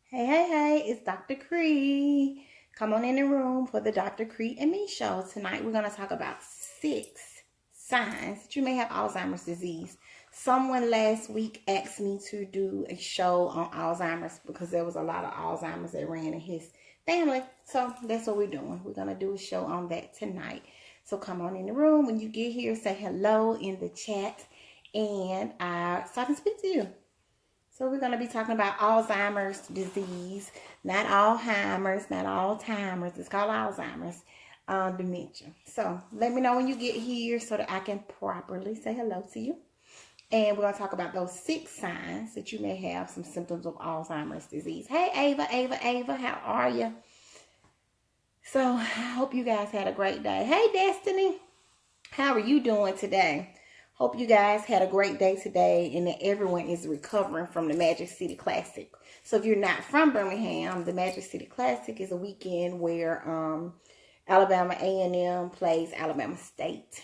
Hey, it's Dr. Kre. Come on in the room for the Dr. Kre and Me show. Tonight we're going to talk about 6 signs that you may have Alzheimer's disease. Someone last week asked me to do a show on Alzheimer's because there was a lot of Alzheimer's that ran in his family. So that's what we're doing. We're going to do a show on that tonight. So come on in the room. When you get here, say hello in the chat and so I can speak to you. So we're going to be talking about Alzheimer's disease, not Alzheimer's, not Alzheimer's. It's called Alzheimer's dementia. So let me know when you get here so that I can properly say hello to you. And we're going to talk about those 6 signs that you may have some symptoms of Alzheimer's disease. Hey, Ava, how are you? So I hope you guys had a great day. Hey, Destiny, how are you doing today? Hope you guys had a great day today and that everyone is recovering from the Magic City Classic. So if you're not from Birmingham, the Magic City Classic is a weekend where Alabama A&M plays Alabama State.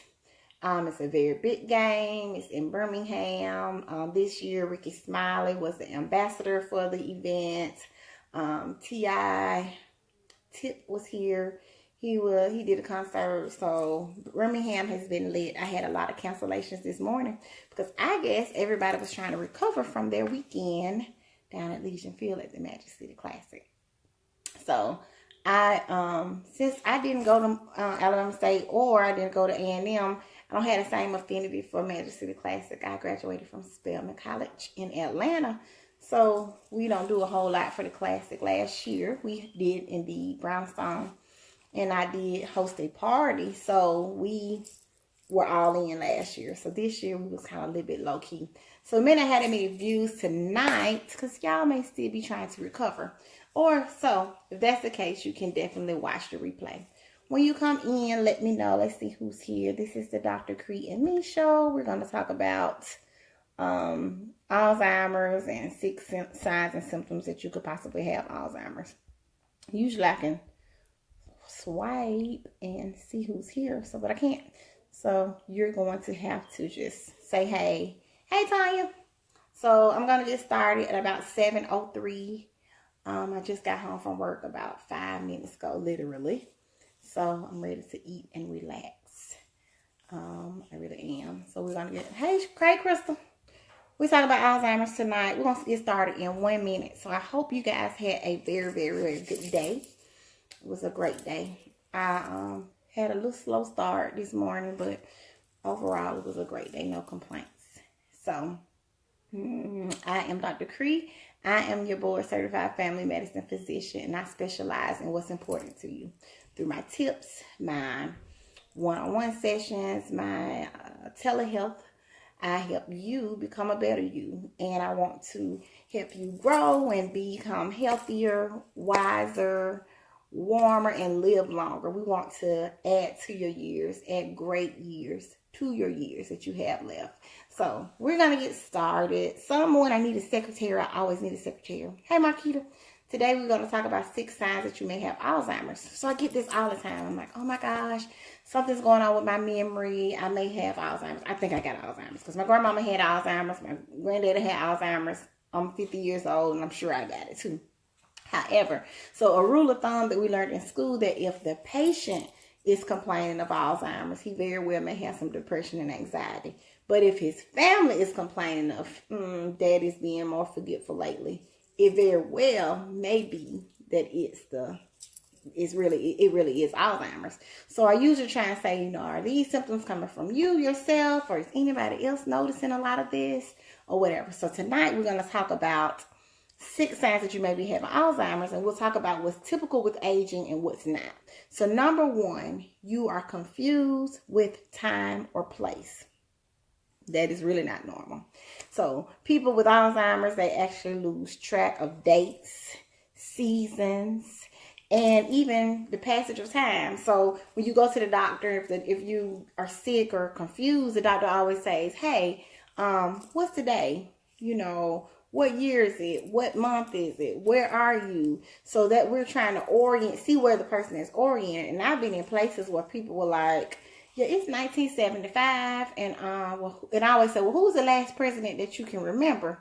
It's a very big game. It's in Birmingham. This year, Ricky Smiley was the ambassador for the event. T.I. Tip was here. He did a concert, so Birmingham has been lit. I had a lot of cancellations this morning because I guess everybody was trying to recover from their weekend down at Legion Field at the Magic City Classic. So since I didn't go to Alabama State or I didn't go to A&M, I don't have the same affinity for Magic City Classic. I graduated from Spelman College in Atlanta, so we don't do a whole lot for the Classic. Last year we did in the Brownstone. And I did host a party, so we were all in last year. So this year we was kind of a little bit low key. So it may not have that many views tonight because y'all may still be trying to recover. Or so if that's the case, you can definitely watch the replay. When you come in, let me know. Let's see who's here. This is the Dr. Kre and Me show. We're going to talk about Alzheimer's and 6 signs and symptoms that you could possibly have Alzheimer's. Usually I can swipe and see who's here, but I can't. So you're going to have to just say hey Tanya. So I'm gonna get started at about 7:03. I just got home from work about 5 minutes ago, literally. So I'm ready to eat and relax. I really am. So we're gonna get Craig Crystal. We're talking about Alzheimer's tonight. We're gonna get started in 1 minute. So I hope you guys had a very, very, very good day. It was a great day. I had a little slow start this morning, but overall it was a great day. No complaints. So I am Dr. Kre. I am your board certified family medicine physician, and I specialize in what's important to you through my tips, my one-on-one sessions, my telehealth. I help you become a better you, and I want to help you grow and become healthier, wiser, warmer, and live longer. We want to add to your years, add great years to your years that you have left. So we're going to get started. Someone, I need a secretary. I always need a secretary. Hey, Marquita. Today we're going to talk about 6 signs that you may have Alzheimer's. So I get this all the time. I'm like, oh my gosh, something's going on with my memory. I may have Alzheimer's. I think I got Alzheimer's because my grandmama had Alzheimer's. My granddaddy had Alzheimer's. I'm 50 years old and I'm sure I got it too. However, so a rule of thumb that we learned in school that if the patient is complaining of Alzheimer's, he very well may have some depression and anxiety. But if his family is complaining of daddy's being more forgetful lately, it very well may be that it really is Alzheimer's. So I usually try and say, are these symptoms coming from you yourself, or is anybody else noticing a lot of this, or whatever. So tonight we're going to talk about 6 signs that you may be having Alzheimer's, and we'll talk about what's typical with aging and what's not. So number 1, you are confused with time or place. That is really not normal. So people with Alzheimer's, they actually lose track of dates, seasons, and even the passage of time. So when you go to the doctor, if you are sick or confused, the doctor always says, hey, what's the day? What year is it? What month is it? Where are you? So that we're trying to see where the person is oriented. And I've been in places where people were like, yeah, it's 1975. And I always say, well, who's the last president that you can remember?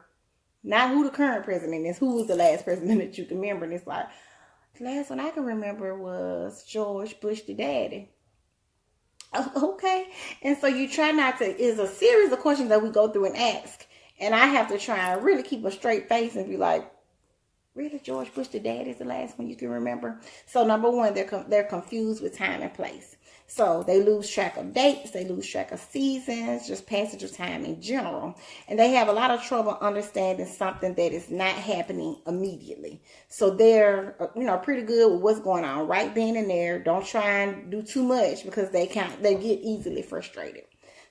Not who the current president is, who was the last president that you can remember. And it's like, the last one I can remember was George Bush the daddy. Okay. And so you try not to, it's a series of questions that we go through and ask. And I have to try and really keep a straight face and be like, really, George Bush the dad is the last one you can remember? So number one, they're confused with time and place. So they lose track of dates, they lose track of seasons, just passage of time in general. And they have a lot of trouble understanding something that is not happening immediately. So they're, pretty good with what's going on right then and there. Don't try and do too much because they get easily frustrated.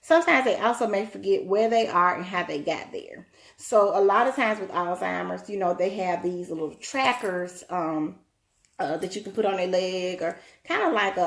Sometimes they also may forget where they are and how they got there. So a lot of times with Alzheimer's, they have these little trackers that you can put on their leg, or kind of like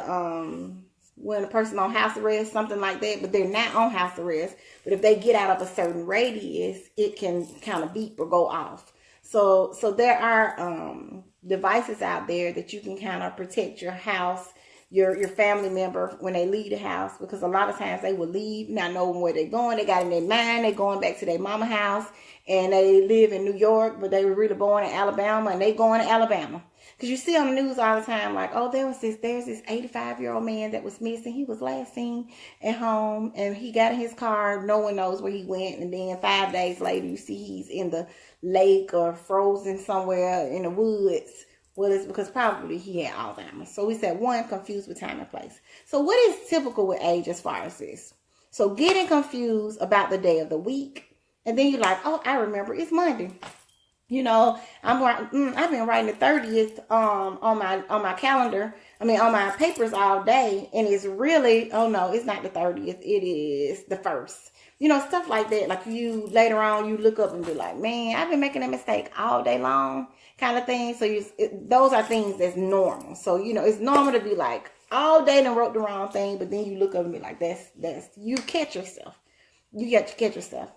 when a person on house arrest, something like that, but they're not on house arrest. But if they get out of a certain radius, it can kind of beep or go off. So there are devices out there that you can kind of protect your house, your family member when they leave the house, because a lot of times they will leave not knowing where they're going. They got in their mind they're going back to their mama house, and they live in New York, but they were really born in Alabama, and they going to Alabama. Because you see on the news all the time, like, oh, there's this 85-year-old man that was missing. He was last seen at home, and he got in his car. No one knows where he went. And then 5 days later, you see he's in the lake or frozen somewhere in the woods. Well, it's because probably he had Alzheimer's. So we said, one, confused with time and place. So what is typical with age as far as this? So getting confused about the day of the week. And then you're like, oh, I remember, it's Monday. I've been writing the 30th on my calendar. On my papers all day, and it's really, oh no, it's not the 30th. It is the 1st. Stuff like that. Like later on, you look up and be like, man, I've been making a mistake all day long, kind of thing. So those are things that's normal. So it's normal to be like all day and wrote the wrong thing, but then you look up and be like, that's you catch yourself. You got to catch yourself.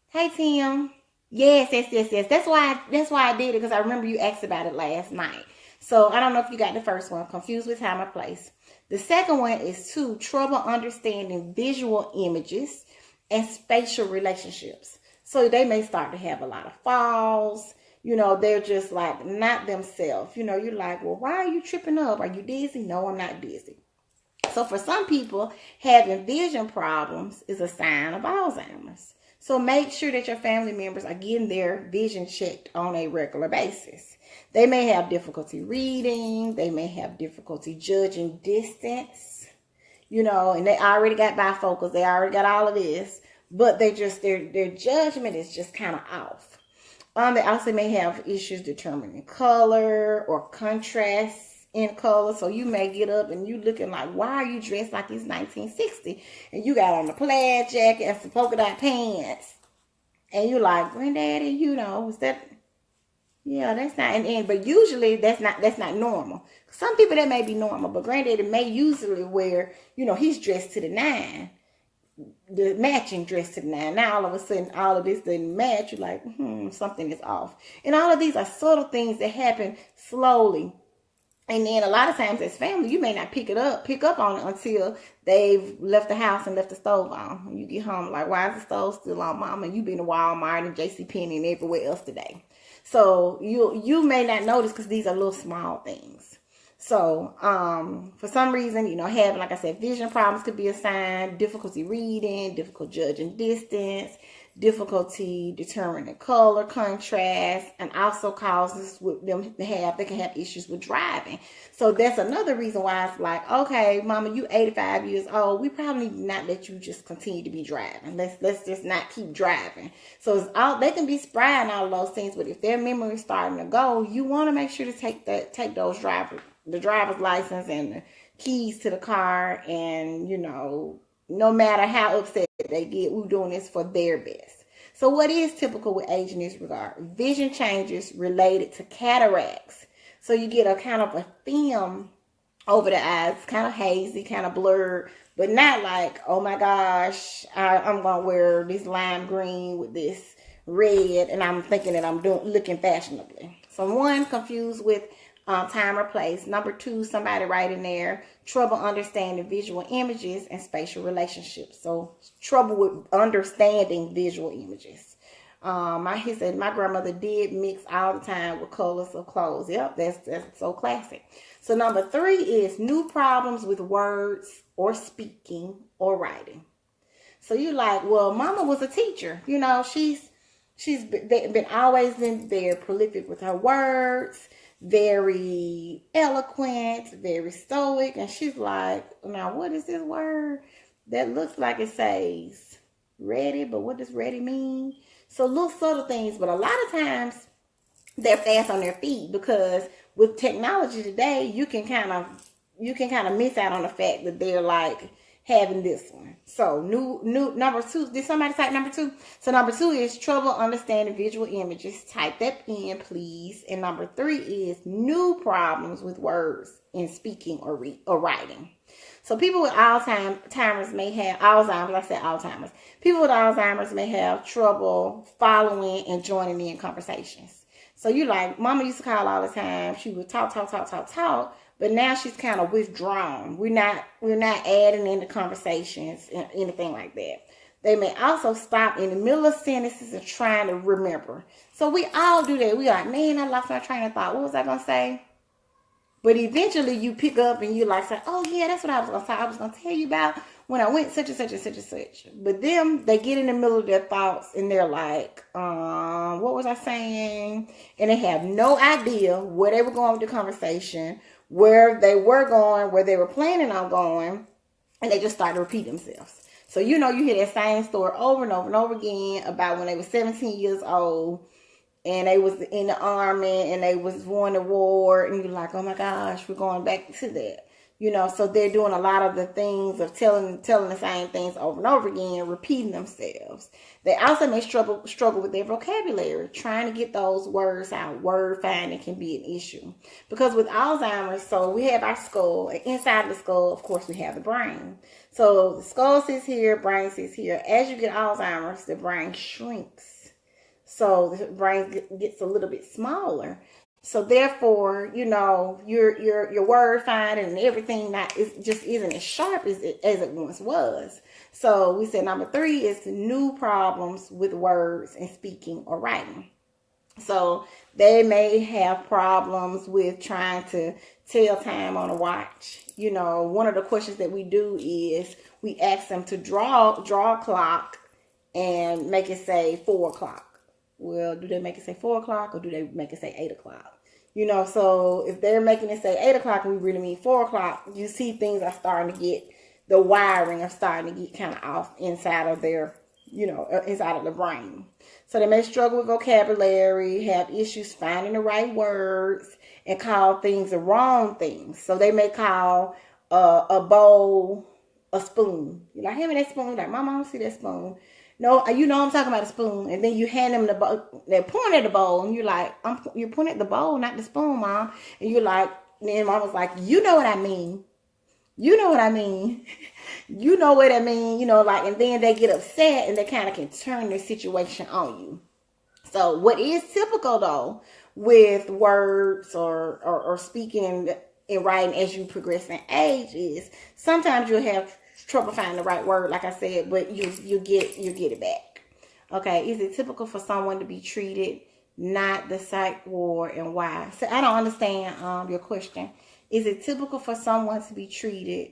Hey Tim. Yes. That's why I did it, because I remember you asked about it last night. So I don't know if you got the first one, confused with time or place. The second one is trouble understanding visual images and spatial relationships. So they may start to have a lot of falls. They're just like not themselves. You're like, well, why are you tripping up? Are you dizzy? No, I'm not dizzy. So for some people, having vision problems is a sign of Alzheimer's. So make sure that your family members are getting their vision checked on a regular basis. They may have difficulty reading. They may have difficulty judging distance, and they already got bifocals. They already got all of this, but their judgment is just kind of off. They also may have issues determining color or contrast in color. So you may get up and you looking like, why are you dressed like it's 1960? And you got on a plaid jacket and some polka dot pants. And you're like, granddaddy, is that, yeah, that's not, but usually that's not normal. Some people that may be normal, but granddaddy may usually wear, he's dressed to the nine, the matching dress to the nine. Now all of a sudden, all of this didn't match. You're like, something is off. And all of these are subtle things that happen slowly. And then a lot of times as family, you may not pick up on it until they've left the house and left the stove on. When you get home, like, why is the stove still on, Mama? And you've been to Walmart and JCPenney and everywhere else today. So you may not notice, because these are little small things. So for some reason, having, like I said, vision problems could be a sign. Difficulty reading, difficult judging distance, difficulty determining color, contrast, and also causes with them they can have issues with driving. So that's another reason why it's like, okay, Mama, you 85 years old. We probably need not let you just continue to be driving. Let's just not keep driving. So it's they can be spry and all of those things, but if their memory is starting to go, you want to make sure to take the driver's license and the keys to the car, and no matter how upset they get, we're doing this for their best. So what is typical with age in this regard? Vision changes related to cataracts. So you get a kind of a film over the eyes, kind of hazy, kind of blurred, but not like, oh my gosh, I'm going to wear this lime green with this red, and I'm thinking that I'm looking fashionably. So one, confused with time or place. Number two, somebody right in there, trouble understanding visual images and spatial relationships. So trouble with understanding visual images. He said my grandmother did mix all the time with colors of clothes. Yep, that's so classic. So number 3 is new problems with words or speaking or writing. So you're like, well, mama was a teacher. You know, she's been always been very prolific with her words, very eloquent, very stoic. And she's like, now what is this word that looks like it says ready, but what does ready mean? So little subtle things, but a lot of times they're fast on their feet, because with technology today, you can kind of miss out on the fact that they're like having this one. So new number 2. Did somebody type number 2? So number 2 is trouble understanding visual images. Type that in, please. And number 3 is new problems with words in speaking or writing. So people with Alzheimer's may have Alzheimer's. I said Alzheimer's. People with Alzheimer's may have trouble following and joining in conversations. So you like, mama used to call all the time. She would talk, but now she's kind of withdrawn. We're not adding into conversations and anything like that. They may also stop in the middle of sentences and trying to remember. So we all do that. We like, man, I lost my train of thought. What was I gonna say? But eventually you pick up and you like say, oh yeah, that's what I was gonna say. I was gonna tell you about when I went such and such and such and such. But them, they get in the middle of their thoughts and they're like, what was I saying? And they have no idea where they were going with the conversation, where they were going, where they were planning on going, and they just start to repeat themselves. So you know, you hear that same story over and over and over again about when they were 17 years old and they was in the army and they was won the war, and you're like, oh my gosh, we're going back to that. You know, so they're doing a lot of the things of telling the same things over and over again, repeating themselves. They also may struggle with their vocabulary, trying to get those words out. Word finding can be an issue. Because with Alzheimer's, so we have our skull, and inside the skull, of course, we have the brain. So the skull sits here, brain sits here. As you get Alzheimer's, the brain shrinks. So the brain gets a little bit smaller. So therefore, you know, your word finding and everything just isn't as sharp as it once was. So we said number 3 is new problems with words and speaking or writing. So they may have problems with trying to tell time on a watch. You know, one of the questions that we do is we ask them to draw a clock and make it say 4 o'clock. Well, do they make it say 4 o'clock or do they make it say 8 o'clock? You know, so if they're making it say 8 o'clock and we really mean 4 o'clock, you see things are starting to get, the wiring are starting to get kind of off inside of their, you know, inside of the brain. So they may struggle with vocabulary, have issues finding the right words, and call things the wrong things. So they may call a bowl a spoon. You're like, hand me that spoon. You're like, Mama, I don't see that spoon. No, you know I'm talking about a spoon. And then you hand them the bowl. They point at the bowl. And you're like, you're pointing at the bowl, not the spoon, Mom. And you're like, then Mom was like, you know what I mean. You know what I mean. You know what I mean. You know, like, and then they get upset and they kind of can turn their situation on you. So what is typical, though, with words or speaking and writing as you progress in age is sometimes you'll have trouble finding the right word, like I said, but you get it back. Okay, is it typical for someone to be treated, not the psych ward, and why? So I don't understand your question. Is it typical for someone to be treated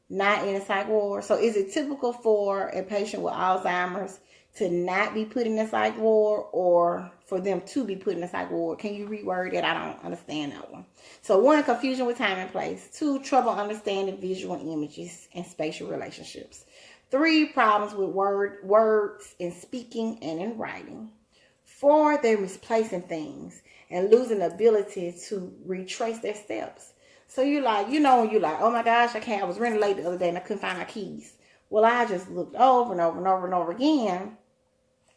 not in a psych ward? So is it typical for a patient with Alzheimer's to not be put in a psych ward, or for them to be put in a psych ward? Can you reword it? I don't understand that one. So 1, confusion with time and place. 2, trouble understanding visual images and spatial relationships. 3, problems with words in speaking and in writing. 4, they're misplacing things and losing the ability to retrace their steps. So you're like, you know, you're like, oh my gosh, I was running late the other day and I couldn't find my keys. Well, I just looked over and over and over and over again.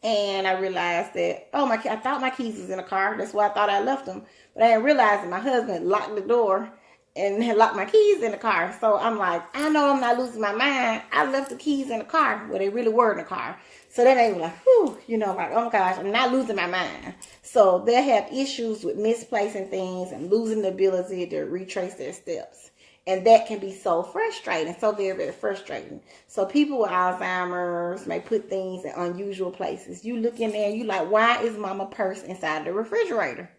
And I realized that, I thought my keys was in the car. That's why I thought I left them. But I didn't realize that my husband locked the door and had locked my keys in the car. So I'm like, I know I'm not losing my mind. I left the keys in the car where they really were in the car. So then they were like, whew, you know, like, oh my gosh, I'm not losing my mind. So they have issues with misplacing things and losing the ability to retrace their steps. And that can be so frustrating, so very, very frustrating. So people with Alzheimer's may put things in unusual places. You look in there and you like, why is mama purse inside the refrigerator?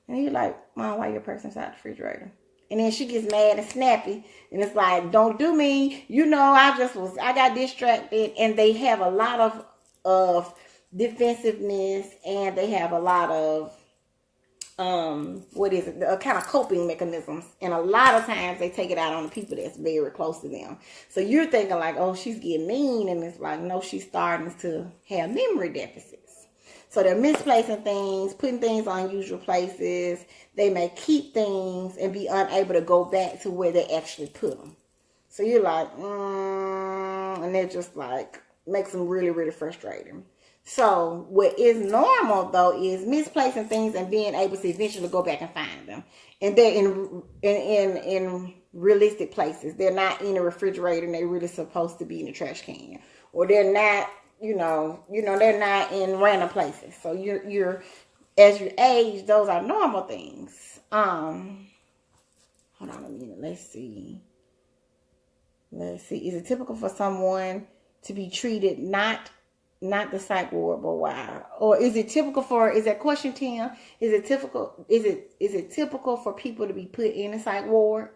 And you're like, Mom, why your purse inside the refrigerator? And then she gets mad and snappy. And it's like, don't do me. You know, I got distracted. And they have a lot of defensiveness. And they have a lot of, kind of coping mechanisms. And a lot of times they take it out on the people that's very close to them. So you're thinking like, oh, she's getting mean. And it's like, no, she's starting to have memory deficits. So they're misplacing things, putting things on unusual places. They may keep things and be unable to go back to where they actually put them. So you're like, and they're just like, makes them really, really frustrating. So what is normal though is misplacing things and being able to eventually go back and find them. And they're in realistic places. They're not in the refrigerator and they're really supposed to be in the trash can. Or they're not, you know, they're not in random places. So you're as you age, those are normal things. Hold on a minute. Let's see. Is it typical for someone to be treated not the psych ward, but why? Or is that question 10? Is it typical for people to be put in a psych ward?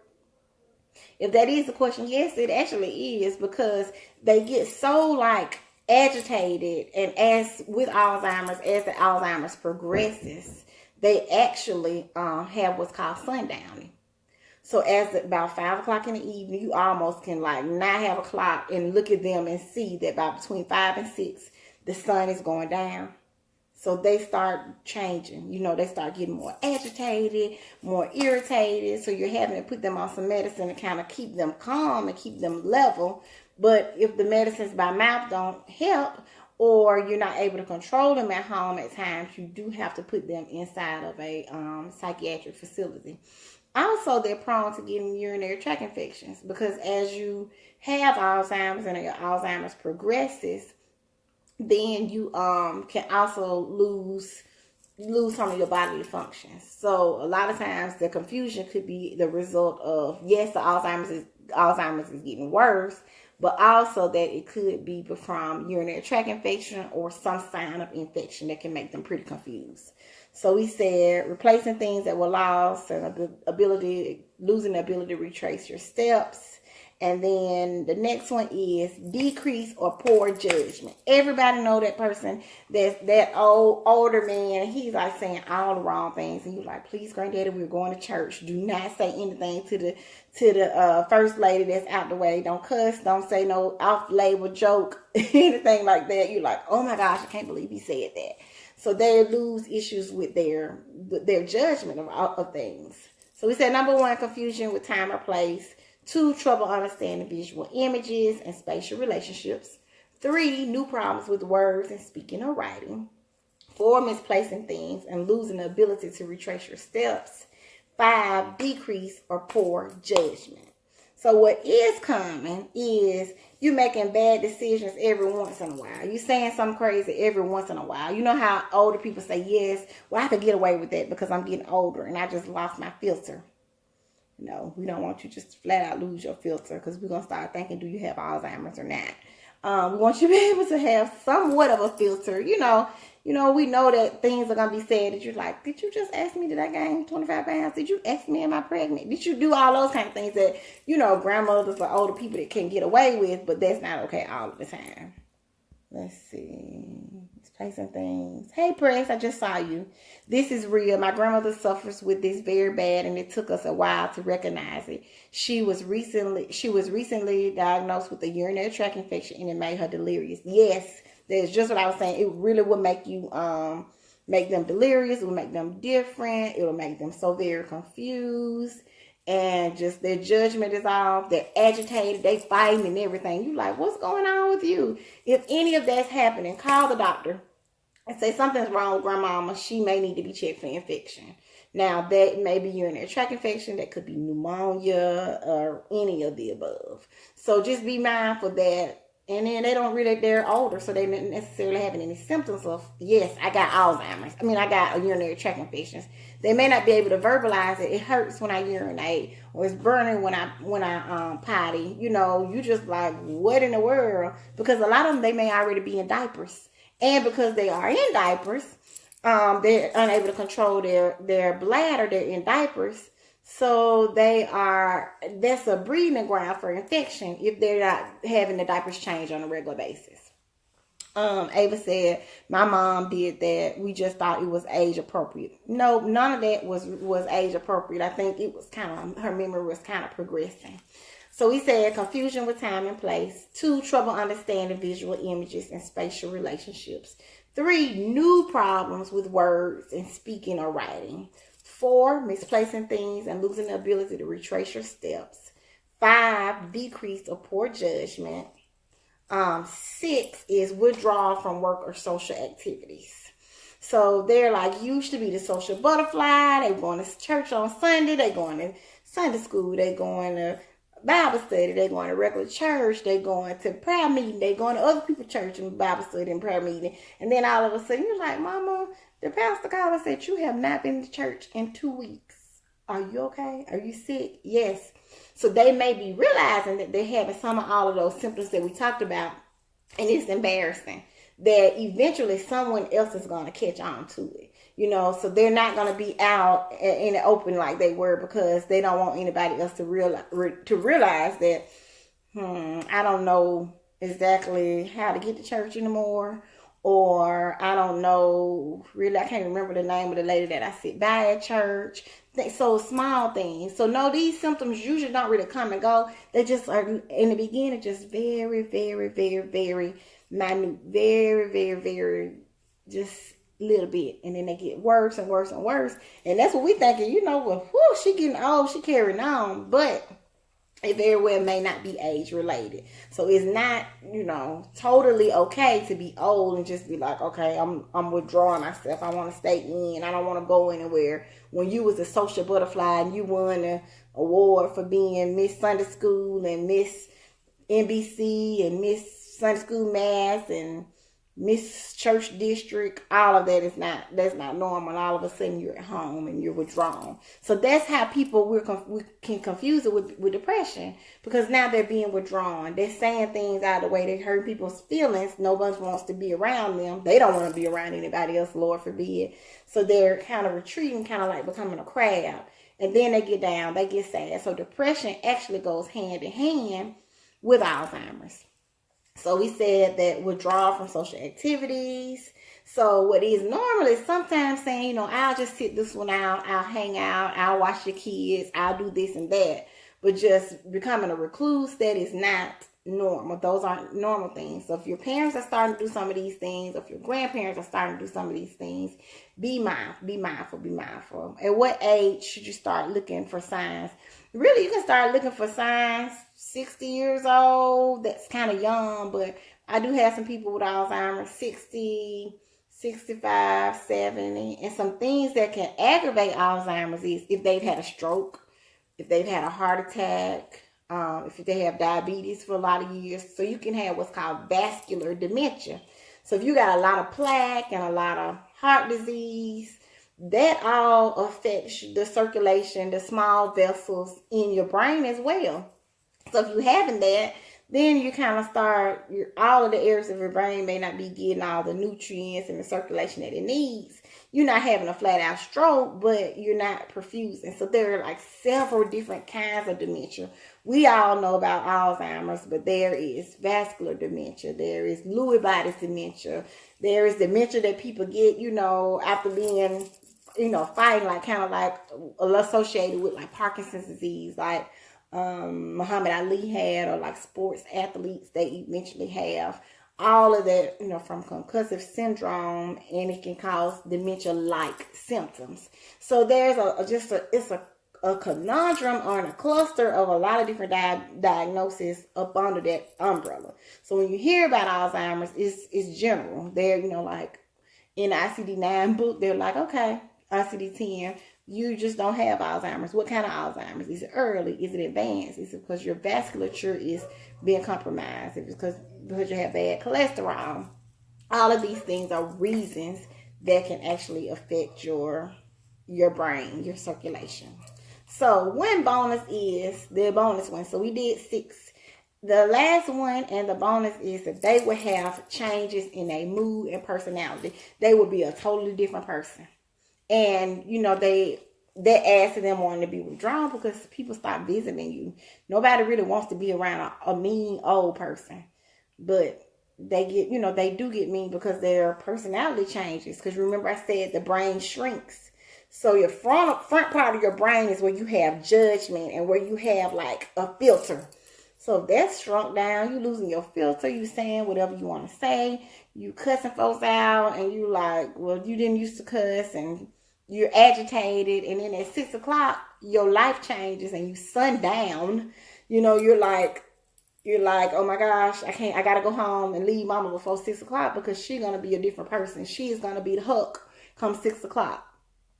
If that is the question, yes, it actually is, because they get so like agitated, and as the Alzheimer's progresses, they actually have what's called sundowning. So about 5 o'clock in the evening, you almost can like not have a clock and look at them and see that by between 5 and 6, the sun is going down. So they start changing. You know, they start getting more agitated, more irritated. So you're having to put them on some medicine to kind of keep them calm and keep them level. But if the medicines by mouth don't help, or you're not able to control them at home at times, you do have to put them inside of a psychiatric facility. Also, they're prone to getting urinary tract infections, because as you have Alzheimer's and your Alzheimer's progresses, then you can also lose some of your bodily functions. So a lot of times the confusion could be the result of, yes, the Alzheimer's is getting worse, but also that it could be from urinary tract infection or some sign of infection that can make them pretty confused. So we said replacing things that were lost and losing the ability to retrace your steps. And then the next one is decrease or poor judgment. Everybody know that person that older man. He's like saying all the wrong things, and you're like, please, granddaddy, we're going to church. Do not say anything to the first lady that's out the way. Don't cuss. Don't say no off-label joke, anything like that. You're like, oh my gosh, I can't believe he said that. So they lose issues with their judgment of things. So we said number 1, confusion with time or place. 2, trouble understanding visual images and spatial relationships. 3, new problems with words and speaking or writing. 4, misplacing things and losing the ability to retrace your steps. 5, decrease or poor judgment. So what is common is you making bad decisions every once in a while. You saying something crazy every once in a while. You know how older people say, yes, well, I could get away with that because I'm getting older and I just lost my filter. No, we don't want you just to flat out lose your filter, because we're going to start thinking, do you have Alzheimer's or not? We want you to be able to have somewhat of a filter. You know, we know that things are going to be said that you're like, did you just ask me, did I gain 25 pounds? Did you ask me, am I pregnant? Did you do all those kind of things that, grandmothers or older people that can get away with, but that's not okay all of the time. Let's see. Misplacing things. Hey, Press, I just saw you. This is real. My grandmother suffers with this very bad, and it took us a while to recognize it. She was recently diagnosed with a urinary tract infection, and it made her delirious. Yes, that's just what I was saying. It really will make you make them delirious. It will make them different. It will make them so very confused. And just their judgment is off. They're agitated. They fighting and everything. You like, what's going on with you? If any of that's happening, call the doctor and say something's wrong with grandmama. She may need to be checked for infection. Now, that may be urinary tract infection. That could be pneumonia or any of the above. So just be mindful that And then they're older, so they didn't necessarily having any symptoms of, yes, I got Alzheimer's. I mean, I got a urinary tract infections. They may not be able to verbalize it. It hurts when I urinate, or it's burning when I potty. You just like, what in the world? Because a lot of them, they may already be in diapers. And because they are in diapers, they're unable to control their bladder. They're in diapers. So that's a breeding ground for infection if they're not having the diapers changed on a regular basis. Ava said, my mom did that. We just thought it was age appropriate. No, none of that was age appropriate. I think it was her memory was kind of progressing. So he said confusion with time and place. 2, trouble understanding visual images and spatial relationships. 3, new problems with words and speaking or writing. 4, misplacing things and losing the ability to retrace your steps. 5, decreased or poor judgment. 6 is withdrawal from work or social activities. So they're like, used to be the social butterfly. They going to church on Sunday. They going to Sunday school. They going to Bible study. They going to regular church. They going to prayer meeting. They going to other people's church and Bible study and prayer meeting. And then all of a sudden you're like, Mama, the pastor called and said you have not been to church in 2 weeks. Are you okay? Are you sick? Yes. So they may be realizing that they're having some of all of those symptoms that we talked about. And it's embarrassing that eventually someone else is going to catch on to it. So they're not going to be out in the open like they were, because they don't want anybody else to realize that, I don't know exactly how to get to church anymore. Or I don't know, really, I can't remember the name of the lady that I sit by at church. So small things. So no, these symptoms usually don't really come and go. They just are, in the beginning, just very, very, very, very minute. Very, very, very, just little bit. And then they get worse and worse and worse. And that's what we thinking, well, whoo, she getting old, she carrying on. But it very well may not be age related. So it's not, totally okay to be old and just be like, okay, I'm withdrawing myself. I want to stay in. I don't want to go anywhere. When you was a social butterfly and you won an award for being Miss Sunday School and Miss NBC and Miss Sunday School Mass and Miss Church District, all of that's not normal. All of a sudden you're at home and you're withdrawn. So that's how people we can confuse it with depression, because now they're being withdrawn. They're saying things out of the way. They hurt people's feelings. Nobody wants to be around them. They don't want to be around anybody else, Lord forbid. So they're kind of retreating, kind of like becoming a crab. And then they get down, they get sad. So depression actually goes hand in hand with Alzheimer's. So we said that withdrawal from social activities. So what is normally sometimes saying, I'll just sit this one out. I'll hang out. I'll watch the kids. I'll do this and that. But just becoming a recluse, that is not normal. Those aren't normal things. So if your parents are starting to do some of these things, or if your grandparents are starting to do some of these things, be mindful. At what age should you start looking for signs? Really, you can start looking for signs 60 years old. That's kind of young, but I do have some people with Alzheimer's, 60, 65, 70. And some things that can aggravate Alzheimer's is if they've had a stroke, if they've had a heart attack, if they have diabetes for a lot of years. So you can have what's called vascular dementia. So if you got a lot of plaque and a lot of heart disease, that all affects the circulation, the small vessels in your brain as well. So if you're having that, then you kind of start, all of the areas of your brain may not be getting all the nutrients and the circulation that it needs. You're not having a flat out stroke, but you're not perfusing. So there are like several different kinds of dementia. We all know about Alzheimer's, but there is vascular dementia. There is Lewy bodies dementia. There is dementia that people get, after being, fighting, like kind of like associated with like Parkinson's disease, like Muhammad Ali had, or like sports athletes, they eventually have. All of that, from concussive syndrome, and it can cause dementia-like symptoms. So there's it's a conundrum or a cluster of a lot of different diagnoses up under that umbrella. So when you hear about Alzheimer's, it's general. They're, like in the ICD-9 book, they're like, okay, ICD-10, you just don't have Alzheimer's. What kind of Alzheimer's? Is it early? Is it advanced? Is it because your vasculature is being compromised? Is it because you have bad cholesterol? All of these things are reasons that can actually affect your brain, your circulation. So one bonus is the bonus one. So we did 6. The last one and the bonus is that they will have changes in their mood and personality. They will be a totally different person. And, you know, that adds to them wanting to be withdrawn because people stop visiting you. Nobody really wants to be around a mean old person. But they get, you know, they do get mean because their personality changes. Because remember I said the brain shrinks. So your front part of your brain is where you have judgment and where you have like a filter. So if that's shrunk down, you losing your filter, you saying whatever you want to say, you cussing folks out, and you like, well, you didn't used to cuss, and you're agitated, and then at 6 o'clock, your life changes, and you sundown. You know, you're like, oh my gosh, I gotta go home and leave mama before 6 o'clock because she's gonna be a different person. She's gonna be the hook come 6 o'clock.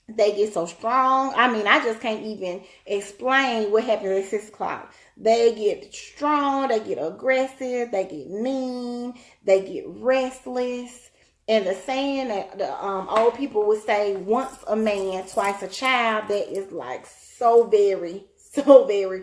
They get so strong. I mean, I just can't even explain what happens at 6 o'clock. They get strong, they get aggressive, they get mean, they get restless. And the saying that the old people would say, once a man, twice a child, that is like so very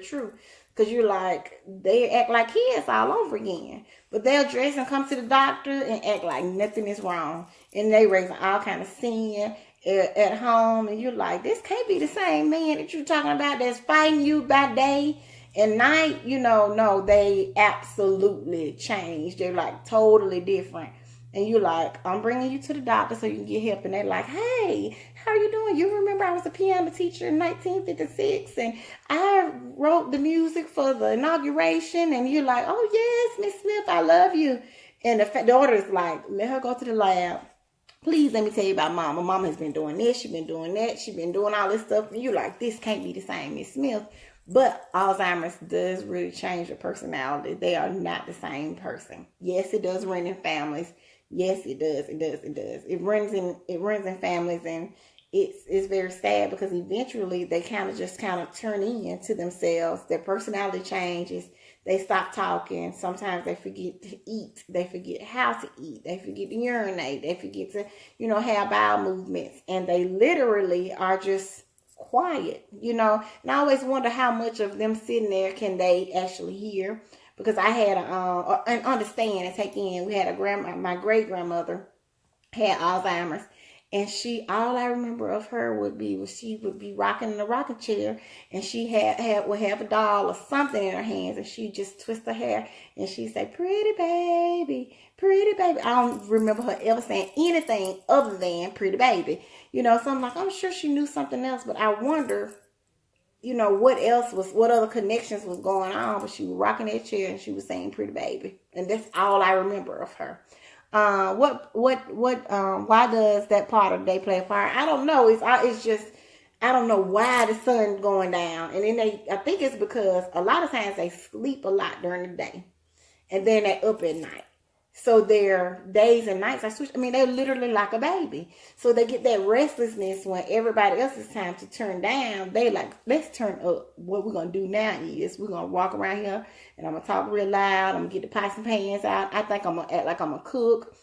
true. Because you're like, they act like kids all over again. But they'll dress and come to the doctor and act like nothing is wrong. And they raising all kind of sin at home. And you're like, this can't be the same man that you're talking about that's fighting you by day and night. You know, no, they absolutely changed. They're like totally different. And you're like, I'm bringing you to the doctor so you can get help. And they're like, hey, how are you doing? You remember I was a piano teacher in 1956 and I wrote the music for the inauguration. And you're like, oh, yes, Miss Smith, I love you. And the daughter is like, let her go to the lab. Please let me tell you about Mama. Mama has been doing this. She's been doing that. She's been doing all this stuff. And you're like, this can't be the same Miss Smith. But Alzheimer's does really change your personality. They are not the same person. Yes, it does run in families. Yes, it does. It does. It does. It runs in families, and it's very sad because eventually they kind of turn into themselves. Their personality changes. They stop talking. Sometimes they forget to eat. They forget how to eat. They forget to urinate. They forget to, have bowel movements, and they literally are just quiet. And I always wonder how much of them sitting there can they actually hear. Because I had an understand and take in. We had my great grandmother had Alzheimer's, and all I remember of her would be she would be rocking in a rocking chair, and she would have a doll or something in her hands, and she just twist her hair, and she'd say, "Pretty baby, pretty baby." I don't remember her ever saying anything other than "pretty baby," So I'm like, I'm sure she knew something else, but I wonder. What other connections was going on, but she was rocking that chair and she was saying "pretty baby," and that's all I remember of her. Why does that part of the day play a part? I don't know. It's just, I don't know why the sun's going down, and then I think it's because a lot of times they sleep a lot during the day, and then they're up at night. So their days and nights are switched. I mean, they're literally like a baby. So they get that restlessness when everybody else's time to turn down. They like, let's turn up. What we're going to do now is we're going to walk around here and I'm going to talk real loud. I'm going to get the pots and pans out. I think I'm going to act like I'm a cook.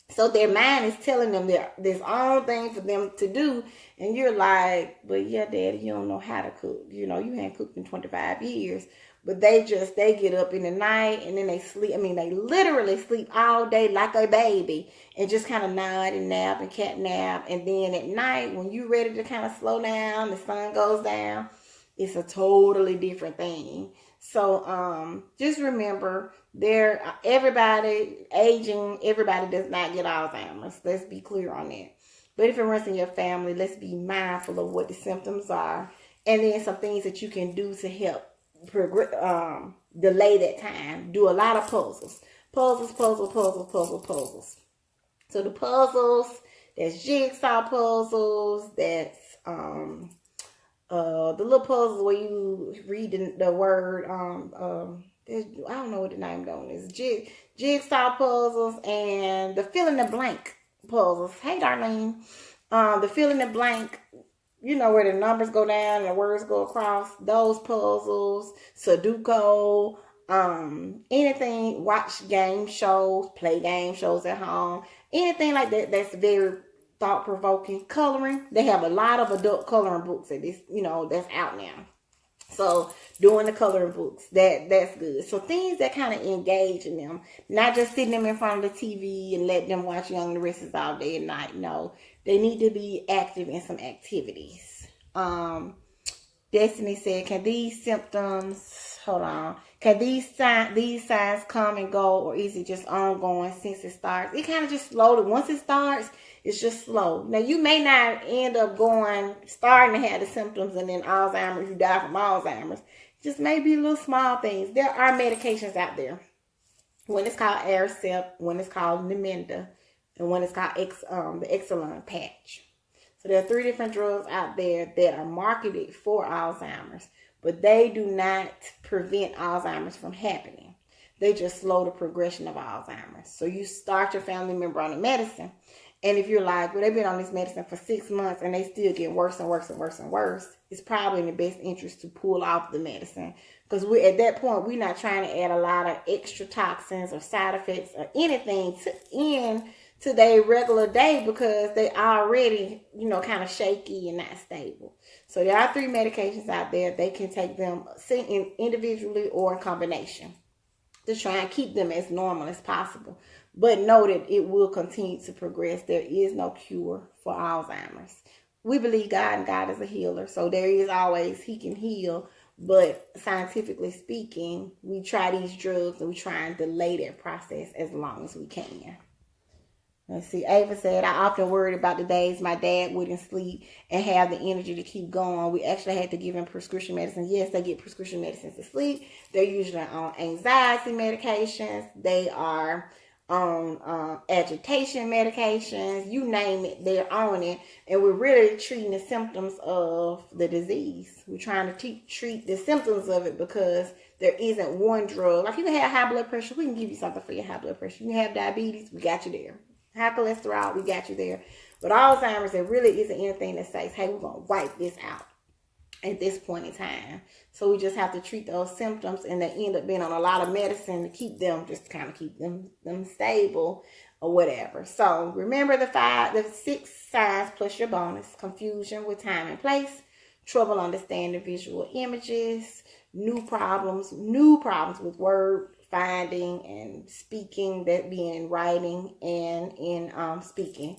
So their mind is telling them there's all thing for them to do. And you're like, but yeah, Daddy, you don't know how to cook. You ain't cooked in 25 years. But they get up in the night and then they sleep. I mean, they literally sleep all day like a baby and just kind of nod and nap and cat nap. And then at night, when you're ready to kind of slow down, the sun goes down, it's a totally different thing. So just remember, everybody does not get Alzheimer's. Let's be clear on that. But if it runs in your family, let's be mindful of what the symptoms are. And then some things that you can do to help delay that time. Do a lot of puzzles. So the puzzles, there's jigsaw puzzles, that's the little puzzles where you read the word, I don't know what the name of it is. Jigsaw puzzles and the fill in the blank puzzles. Hey, Darlene. The fill in the blank you know, where the numbers go down and the words go across, those puzzles, Sudoku, anything, watch game shows, play game shows at home, anything like that that's very thought provoking. Coloring, they have a lot of adult coloring books at this, you know, that's out now. So doing the coloring books, that's good. So things that kind of engage in them, not just sitting them in front of the TV and let them watch Young and the Restless all day and night. No, they need to be active in some activities. Destiny said, can these symptoms, hold on, can these signs come and go, or is it just ongoing since it starts? It kind of just slowly, once it starts, it's just slow. Now, you may not end up starting to have the symptoms and then Alzheimer's, you die from Alzheimer's. Just maybe little small things. There are medications out there. One is called Aricept, one is called Namenda, and one is called the Exelon patch. So there are 3 different drugs out there that are marketed for Alzheimer's, but they do not prevent Alzheimer's from happening. They just slow the progression of Alzheimer's. So you start your family member on the medicine, and if you're like, well, they've been on this medicine for 6 months and they still get worse and worse and worse and worse, it's probably in the best interest to pull off the medicine. Because at that point, we're not trying to add a lot of extra toxins or side effects or anything to their regular day, because they already, you know, kind of shaky and not stable. So there are 3 medications out there. They can take them individually or in combination to try and keep them as normal as possible. But know that it will continue to progress. There is no cure for Alzheimer's. We believe God, and God is a healer. So there is always, he can heal. But scientifically speaking, we try these drugs and we try and delay that process as long as we can. Let's see. Ava said, I often worried about the days my dad wouldn't sleep and have the energy to keep going. We actually had to give him prescription medicine. Yes, they get prescription medicines to sleep. They're usually on anxiety medications. They are on agitation medications. You name it, they're on it. And we're really treating the symptoms of the disease. We're trying to treat the symptoms of it, because there isn't one drug. Like, you can have high blood pressure, we can give you something for your high blood pressure. You can have diabetes, we got you there. High cholesterol, we got you there. But Alzheimer's, there really isn't anything that says, hey, we're going to wipe this out at this point in time. So we just have to treat those symptoms, and they end up being on a lot of medicine to keep them, just to kind of keep them stable or whatever. So remember the 6 signs plus your bonus: confusion with time and place, trouble understanding visual images, new problems with word finding and speaking, that being in writing and in speaking,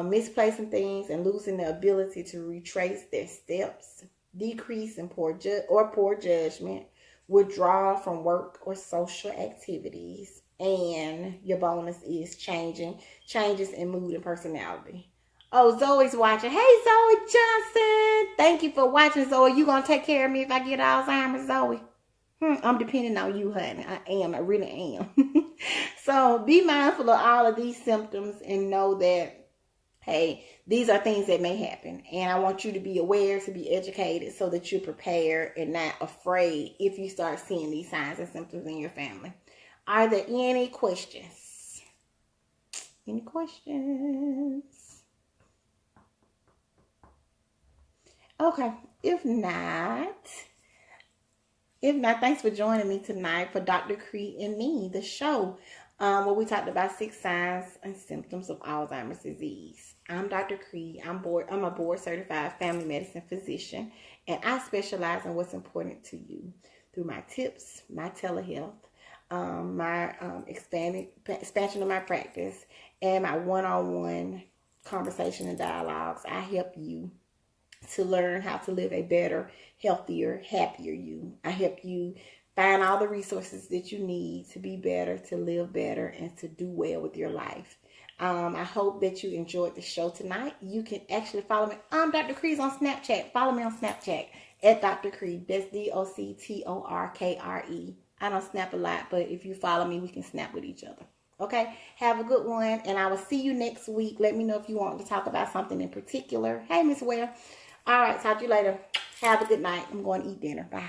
misplacing things and losing the ability to retrace their steps, decrease in poor judgment, withdrawal from work or social activities, and your bonus is changes in mood and personality. Oh, Zoe's watching. Hey, Zoe Johnson. Thank you for watching, Zoe. You gonna take care of me if I get Alzheimer's, Zoe? I'm depending on you, honey. I really am. So be mindful of all of these symptoms and know that, hey, these are things that may happen. And I want you to be aware, to be educated, so that you're prepared and not afraid if you start seeing these signs and symptoms in your family. Are there any questions? Any questions? Okay. If not, thanks for joining me tonight for Dr. Kre and Me, the show where we talked about 6 signs and symptoms of Alzheimer's disease. I'm Dr. Kre. I'm a board certified family medicine physician, and I specialize in what's important to you through my tips, my telehealth, my expansion of my practice, and my one-on-one conversation and dialogues. I help you to learn how to live a better, healthier, happier you. I help you find all the resources that you need to be better, to live better, and to do well with your life. I hope that you enjoyed the show tonight. You can actually follow me. I'm Dr. Kre's on Snapchat. Follow me on Snapchat at Dr. Kre. That's DocTorkre. I don't snap a lot, but if you follow me, we can snap with each other. Okay, have a good one, and I will see you next week. Let me know if you want to talk about something in particular. Hey, Miss Ware. All right, talk to you later. Have a good night. I'm going to eat dinner. Bye.